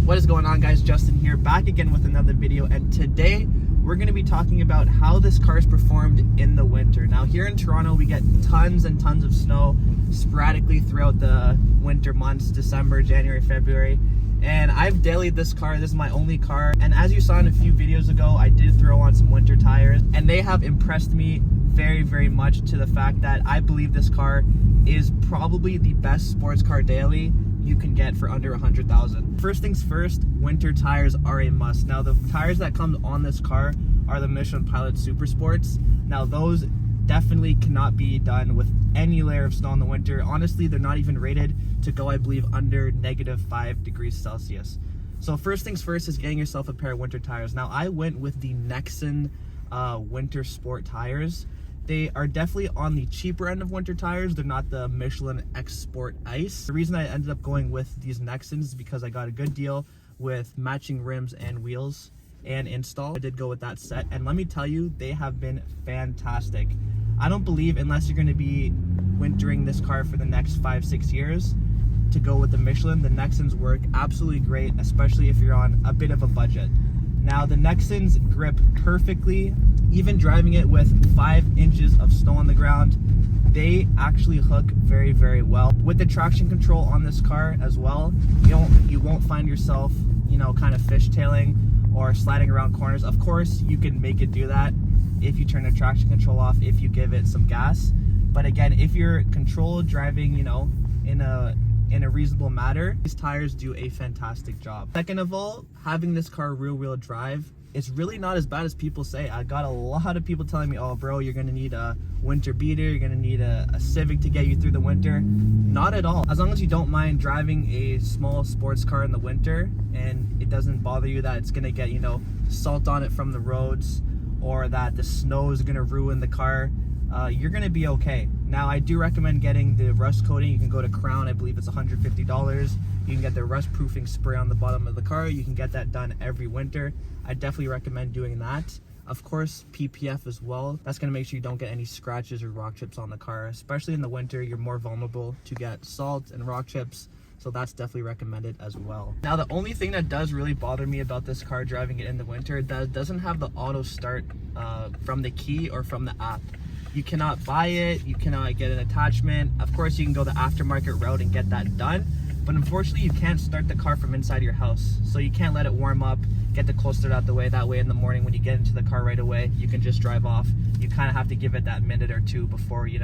What is going on, guys? Justin here, back again with another video, and today we're going to be talking about how this car is performed in the winter. Now, here in Toronto, we get tons and tons of snow sporadically throughout the winter months, December, January, February, and I've dailied this car. This is my only car, and as you saw in a few videos ago, I did throw on some winter tires, and they have impressed me very much, to the fact that I believe this car is probably the best sports car daily you can get for under 100,000. First things first, winter tires are a must. Now, the tires that come on this car are the Michelin Pilot Super Sports. Now, those definitely cannot be done with any layer of snow in the winter. Honestly, they're not even rated to go, I believe, under -5 degrees Celsius. So first things first is getting yourself a pair of winter tires. Now, I went with the Nexen winter sport tires. They are definitely on the cheaper end of winter tires. They're not the Michelin X Sport Ice. The reason I ended up going with these Nexens is because I got a good deal with matching rims and wheels and install. I did go with that set, and let me tell you, they have been fantastic. I don't believe, unless you're going to be wintering this car for the next 5-6 years, to go with the Michelin. The Nexens work absolutely great, especially if you're on a bit of a budget. Now, the Nexens grip perfectly. Even driving it with 5 inches of snow on the ground, they actually hook very well. With the traction control on this car as well, you won't find yourself, kind of fishtailing or sliding around corners. Of course, you can make it do that if you turn the traction control off, if you give it some gas. But again, if you're controlled driving, in a reasonable manner, these tires do a fantastic job. Second of all, having this car rear-wheel drive, it's really not as bad as people say. I got a lot of people telling me, oh bro, you're gonna need a winter beater, you're gonna need a Civic to get you through the winter. Not at all. As long as you don't mind driving a small sports car in the winter and it doesn't bother you that it's gonna get, salt on it from the roads, or that the snow is gonna ruin the car, you're gonna be okay. Now, I do recommend getting the rust coating. You can go to Crown, I believe it's $150. You can get the rust proofing spray on the bottom of the car. You can get that done every winter. I definitely recommend doing that. Of course, PPF as well. That's gonna make sure you don't get any scratches or rock chips on the car. Especially in the winter, you're more vulnerable to get salt and rock chips. So that's definitely recommended as well. Now, the only thing that does really bother me about this car driving it in the winter, that it doesn't have the auto start from the key or from the app. You cannot buy it, you cannot get an attachment. Of course, you can go the aftermarket route and get that done, but unfortunately, you can't start the car from inside your house. So you can't let it warm up, get the cold start out the way. That way in the morning when you get into the car right away, you can just drive off. You kind of have to give it that minute or two before, you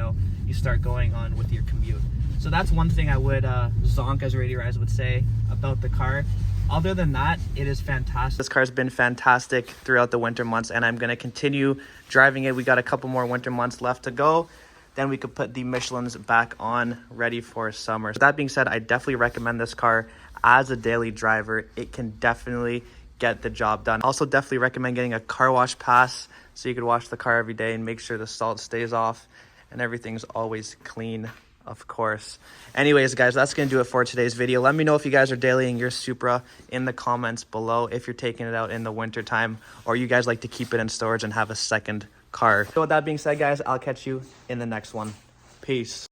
start going on with your commute. So that's one thing I would zonk, as Radio Rise would say, about the car. Other than that, it is fantastic. This car's been fantastic throughout the winter months, and I'm going to continue driving it. We got a couple more winter months left to go. Then we could put the Michelins back on, ready for summer. With that being said, I definitely recommend this car as a daily driver. It can definitely get the job done. Also, definitely recommend getting a car wash pass so you could wash the car every day and make sure the salt stays off and everything's always clean, of course. Anyways, guys, that's gonna do it for today's video. Let me know if you guys are dailying your Supra in the comments below, if you're taking it out in the winter time, or you guys like to keep it in storage and have a second car. So with that being said, guys, I'll catch you in the next one. Peace.